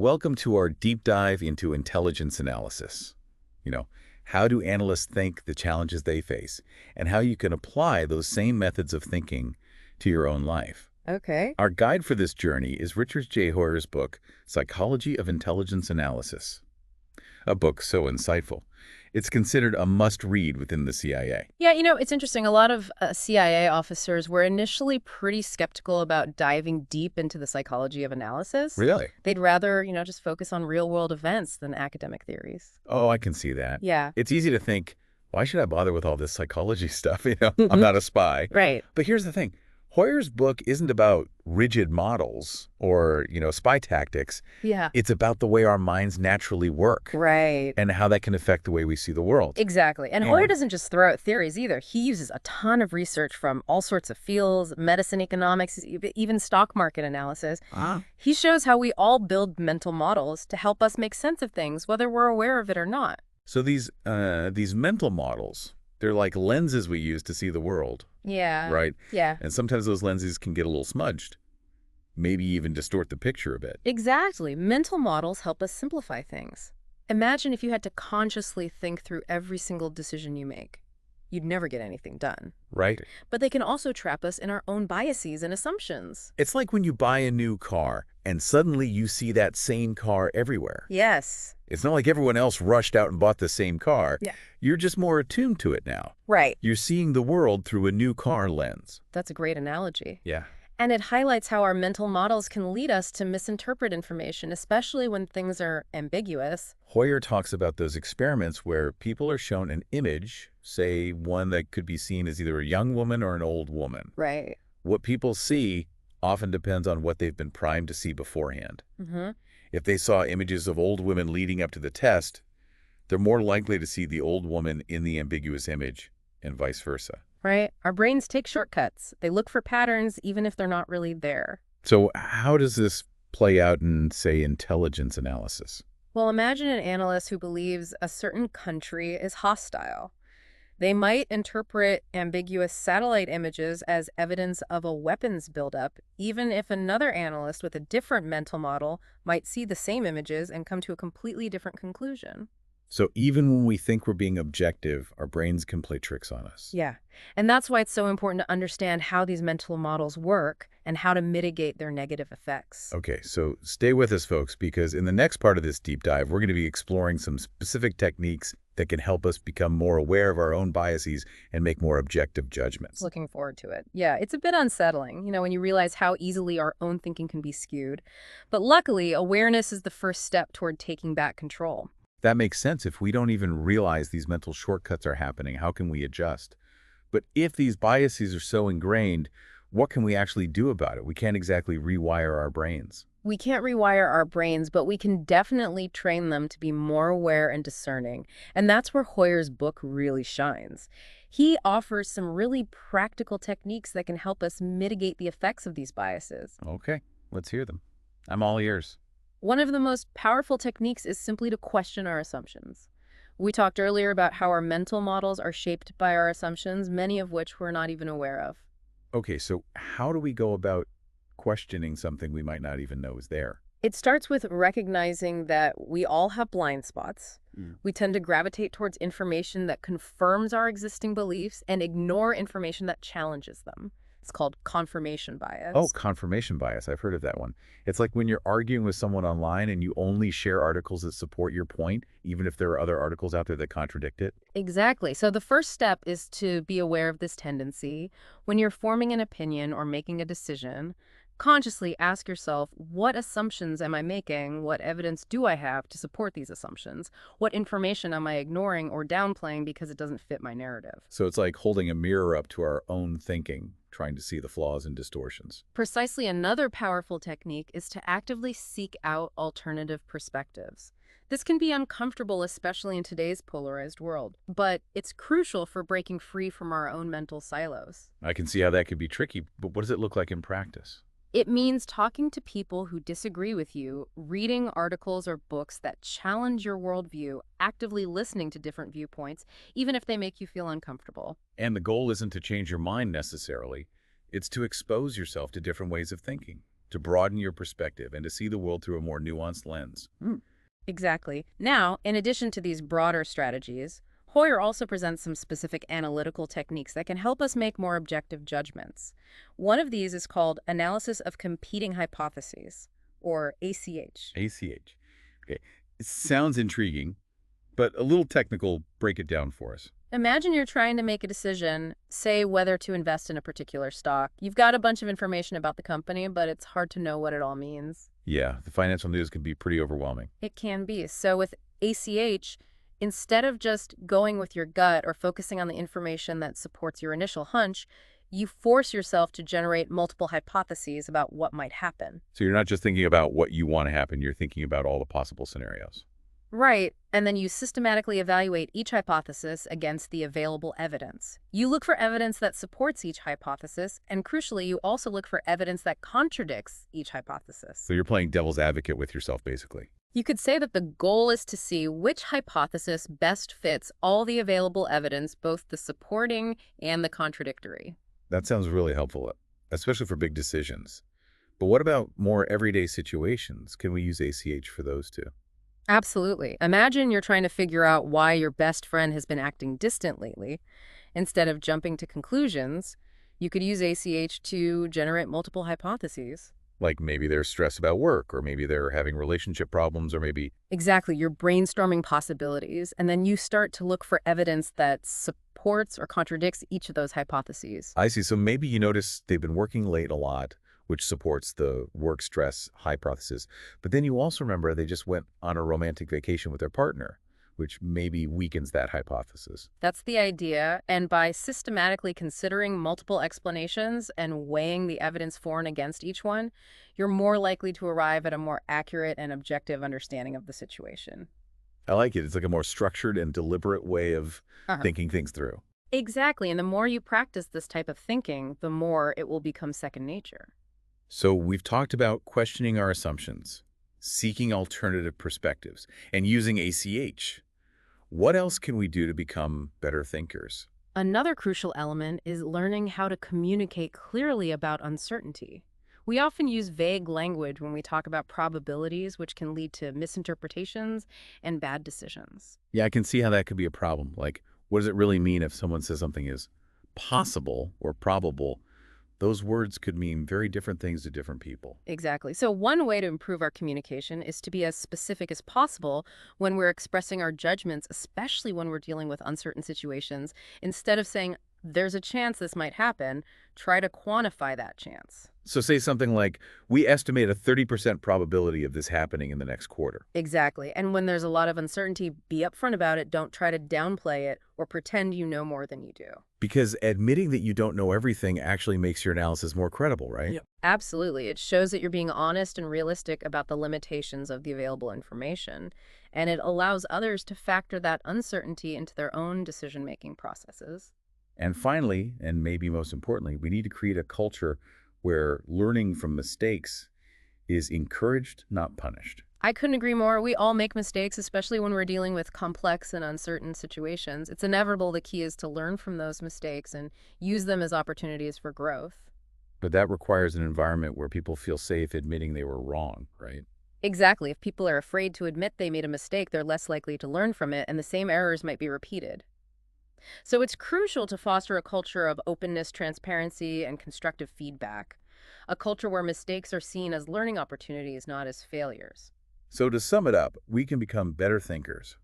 Welcome to our deep dive into intelligence analysis. You know, how do analysts think, the challenges they face, and how you can apply those same methods of thinking to your own life. Okay. Our guide for this journey is Richard J. Heuer's book, Psychology of Intelligence Analysis, a book so insightful. It's considered a must-read within the CIA. Yeah, it's interesting. A lot of CIA officers were initially pretty skeptical about diving deep into the psychology of analysis. Really? They'd rather, just focus on real-world events than academic theories. Oh, I can see that. Yeah. It's easy to think, why should I bother with all this psychology stuff? I'm not a spy. Right. But here's the thing. Heuer's book isn't about rigid models or, spy tactics. Yeah. It's about the way our minds naturally work Right. and how that can affect the way we see the world. Exactly. And Heuer doesn't just throw out theories either. He uses a ton of research from all sorts of fields, medicine, economics, even stock market analysis. He shows how we all build mental models to help us make sense of things, whether we're aware of it or not. So these mental models, they're like lenses we use to see the world. Yeah. Right? Yeah. And sometimes those lenses can get a little smudged, maybe even distort the picture a bit. Exactly. Mental models help us simplify things. Imagine if you had to consciously think through every single decision you make. You'd never get anything done. Right? But they can also trap us in our own biases and assumptions. It's like when you buy a new car and suddenly you see that same car everywhere. Yes. It's not like everyone else rushed out and bought the same car. Yeah. You're just more attuned to it now. Right. You're seeing the world through a new car lens. That's a great analogy. Yeah. And it highlights how our mental models can lead us to misinterpret information, especially when things are ambiguous. Heuer talks about those experiments where people are shown an image, say one that could be seen as either a young woman or an old woman. Right. What people see often depends on what they've been primed to see beforehand. If they saw images of old women leading up to the test, they're more likely to see the old woman in the ambiguous image, and vice versa. Right. Our brains take shortcuts. They look for patterns even if they're not really there. So how does this play out in, say, intelligence analysis? Well, imagine an analyst who believes a certain country is hostile. They might interpret ambiguous satellite images as evidence of a weapons buildup, even if another analyst with a different mental model might see the same images and come to a completely different conclusion. So even when we think we're being objective, our brains can play tricks on us. Yeah. And that's why it's so important to understand how these mental models work and how to mitigate their negative effects. Okay, so stay with us, folks, because in the next part of this deep dive, we're going to be exploring some specific techniques that can help us become more aware of our own biases and make more objective judgments. Looking forward to it. Yeah, it's a bit unsettling, when you realize how easily our own thinking can be skewed. But luckily, awareness is the first step toward taking back control. That makes sense. If we don't even realize these mental shortcuts are happening, how can we adjust? But if these biases are so ingrained, what can we actually do about it? We can't exactly rewire our brains. We can't rewire our brains, but we can definitely train them to be more aware and discerning. And that's where Heuer's book really shines. He offers some really practical techniques that can help us mitigate the effects of these biases. Okay, let's hear them. I'm all ears. One of the most powerful techniques is simply to question our assumptions. We talked earlier about how our mental models are shaped by our assumptions, many of which we're not even aware of. Okay, so how do we go about questioning something we might not even know is there? It starts with recognizing that we all have blind spots. We tend to gravitate towards information that confirms our existing beliefs and ignore information that challenges them. It's called confirmation bias. Oh, confirmation bias. I've heard of that one. It's like when you're arguing with someone online and you only share articles that support your point, even if there are other articles out there that contradict it. Exactly. So the first step is to be aware of this tendency. When you're forming an opinion or making a decision, consciously ask yourself, what assumptions am I making? What evidence do I have to support these assumptions? What information am I ignoring or downplaying because it doesn't fit my narrative? So it's like holding a mirror up to our own thinking, trying to see the flaws and distortions. Precisely. Another powerful technique is to actively seek out alternative perspectives. This can be uncomfortable, especially in today's polarized world, but it's crucial for breaking free from our own mental silos. I can see how that could be tricky, but what does it look like in practice? It means talking to people who disagree with you, reading articles or books that challenge your worldview, actively listening to different viewpoints, even if they make you feel uncomfortable. And the goal isn't to change your mind necessarily. It's to expose yourself to different ways of thinking. to broaden your perspective and to see the world through a more nuanced lens. Exactly. Now, in addition to these broader strategies, Heuer also presents some specific analytical techniques that can help us make more objective judgments. One of these is called analysis of competing hypotheses, or ACH. ACH. Okay. It sounds intriguing, but a little technical. Break it down for us. Imagine you're trying to make a decision, say whether to invest in a particular stock. You've got a bunch of information about the company, but it's hard to know what it all means. Yeah, the financial news can be pretty overwhelming. It can be. So with ACH, instead of just going with your gut or focusing on the information that supports your initial hunch, you force yourself to generate multiple hypotheses about what might happen. So you're not just thinking about what you want to happen, you're thinking about all the possible scenarios. Right, and then you systematically evaluate each hypothesis against the available evidence. You look for evidence that supports each hypothesis, and crucially, you also look for evidence that contradicts each hypothesis. So you're playing devil's advocate with yourself, basically. You could say that the goal is to see which hypothesis best fits all the available evidence, both the supporting and the contradictory. That sounds really helpful, especially for big decisions. But what about more everyday situations? Can we use ACH for those too? Absolutely. Imagine you're trying to figure out why your best friend has been acting distant lately. Instead of jumping to conclusions, you could use ACH to generate multiple hypotheses. Like maybe they're stressed about work, or maybe they're having relationship problems, or maybe... Exactly. You're brainstorming possibilities, and then you start to look for evidence that supports or contradicts each of those hypotheses. I see. So maybe you notice they've been working late a lot, which supports the work stress hypothesis. But then you also remember they just went on a romantic vacation with their partner, which maybe weakens that hypothesis. That's the idea, and by systematically considering multiple explanations and weighing the evidence for and against each one, you're more likely to arrive at a more accurate and objective understanding of the situation. I like it. It's like a more structured and deliberate way of thinking things through. Exactly, and the more you practice this type of thinking, the more it will become second nature. So we've talked about questioning our assumptions, seeking alternative perspectives, and using ACH. What else can we do to become better thinkers? Another crucial element is learning how to communicate clearly about uncertainty. We often use vague language when we talk about probabilities, which can lead to misinterpretations and bad decisions. Yeah, I can see how that could be a problem. Like, what does it really mean if someone says something is possible or probable? Those words could mean very different things to different people. Exactly. So one way to improve our communication is to be as specific as possible when we're expressing our judgments, especially when we're dealing with uncertain situations. Instead of saying, there's a chance this might happen, try to quantify that chance. So say something like, we estimate a 30% probability of this happening in the next quarter. Exactly. And when there's a lot of uncertainty, be upfront about it. Don't try to downplay it or pretend you know more than you do. Because admitting that you don't know everything actually makes your analysis more credible, right? Yep. Absolutely. It shows that you're being honest and realistic about the limitations of the available information, and it allows others to factor that uncertainty into their own decision-making processes. And finally, and maybe most importantly, we need to create a culture where learning from mistakes is encouraged, not punished. I couldn't agree more. We all make mistakes, especially when we're dealing with complex and uncertain situations. It's inevitable. The key is to learn from those mistakes and use them as opportunities for growth. But that requires an environment where people feel safe admitting they were wrong, right? Exactly. If people are afraid to admit they made a mistake, they're less likely to learn from it, and the same errors might be repeated. So it's crucial to foster a culture of openness, transparency, and constructive feedback. A culture where mistakes are seen as learning opportunities, not as failures. So to sum it up, we can become better thinkers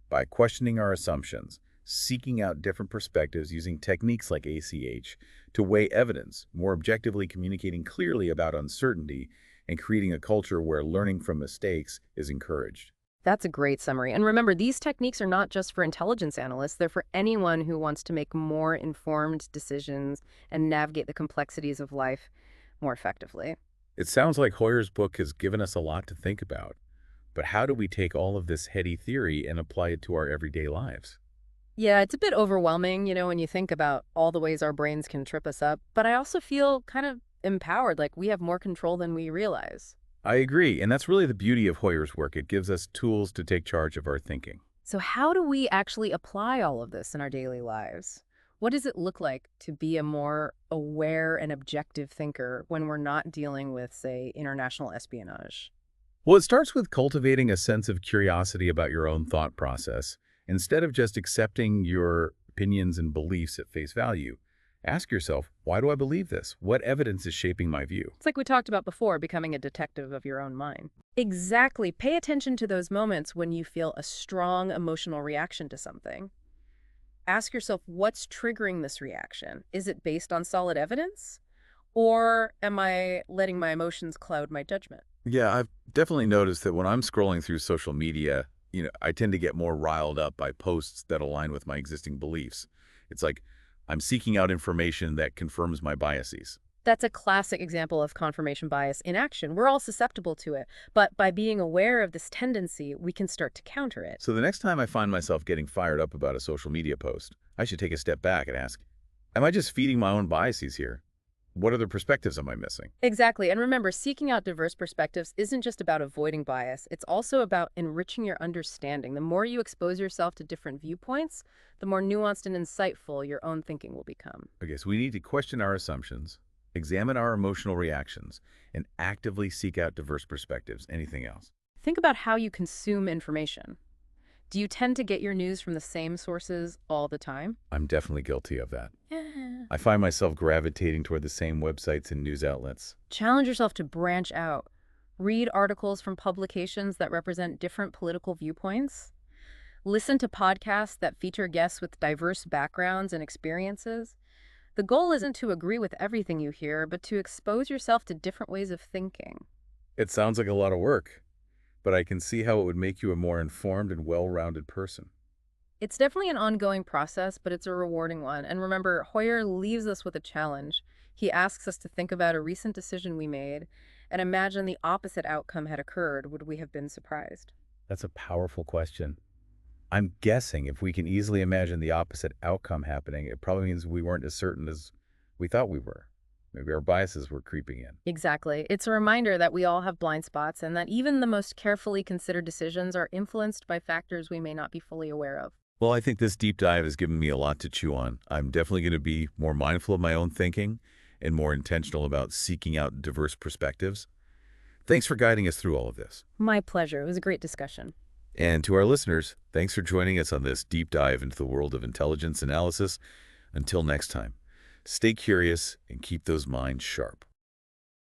by questioning our assumptions, seeking out different perspectives using techniques like ACH to weigh evidence, more objectively communicating clearly about uncertainty, and creating a culture where learning from mistakes is encouraged. That's a great summary. And remember, these techniques are not just for intelligence analysts. They're for anyone who wants to make more informed decisions and navigate the complexities of life more effectively. It sounds like Heuer's book has given us a lot to think about. But how do we take all of this heady theory and apply it to our everyday lives? Yeah, it's a bit overwhelming, when you think about all the ways our brains can trip us up. But I also feel kind of empowered, like we have more control than we realize. I agree, and that's really the beauty of Heuer's work. It gives us tools to take charge of our thinking. So how do we actually apply all of this in our daily lives? What does it look like to be a more aware and objective thinker when we're not dealing with, say, international espionage? Well, it starts with cultivating a sense of curiosity about your own thought process. Instead of just accepting your opinions and beliefs at face value, ask yourself, why do I believe this? What evidence is shaping my view? It's like we talked about before, becoming a detective of your own mind. Exactly. Pay attention to those moments when you feel a strong emotional reaction to something. Ask yourself, what's triggering this reaction? Is it based on solid evidence? Or am I letting my emotions cloud my judgment? Yeah, I've definitely noticed that when I'm scrolling through social media, I tend to get more riled up by posts that align with my existing beliefs. It's like I'm seeking out information that confirms my biases. That's a classic example of confirmation bias in action. We're all susceptible to it, but by being aware of this tendency, we can start to counter it. So the next time I find myself getting fired up about a social media post, I should take a step back and ask, am I just feeding my own biases here? What other perspectives am I missing? Exactly. And remember, seeking out diverse perspectives isn't just about avoiding bias. It's also about enriching your understanding. The more you expose yourself to different viewpoints, the more nuanced and insightful your own thinking will become. Okay, so we need to question our assumptions, examine our emotional reactions, and actively seek out diverse perspectives. Anything else? Think about how you consume information. Do you tend to get your news from the same sources all the time? I'm definitely guilty of that. Yeah. I find myself gravitating toward the same websites and news outlets. Challenge yourself to branch out. Read articles from publications that represent different political viewpoints. Listen to podcasts that feature guests with diverse backgrounds and experiences. The goal isn't to agree with everything you hear, but to expose yourself to different ways of thinking. It sounds like a lot of work, but I can see how it would make you a more informed and well-rounded person. It's definitely an ongoing process, but it's a rewarding one. And remember, Heuer leaves us with a challenge. He asks us to think about a recent decision we made and imagine the opposite outcome had occurred. Would we have been surprised? That's a powerful question. I'm guessing if we can easily imagine the opposite outcome happening, it probably means we weren't as certain as we thought we were. Maybe our biases were creeping in. Exactly. It's a reminder that we all have blind spots and that even the most carefully considered decisions are influenced by factors we may not be fully aware of. Well, I think this deep dive has given me a lot to chew on. I'm definitely going to be more mindful of my own thinking and more intentional about seeking out diverse perspectives. Thanks for guiding us through all of this. My pleasure. It was a great discussion. And to our listeners, thanks for joining us on this deep dive into the world of intelligence analysis. Until next time, stay curious and keep those minds sharp.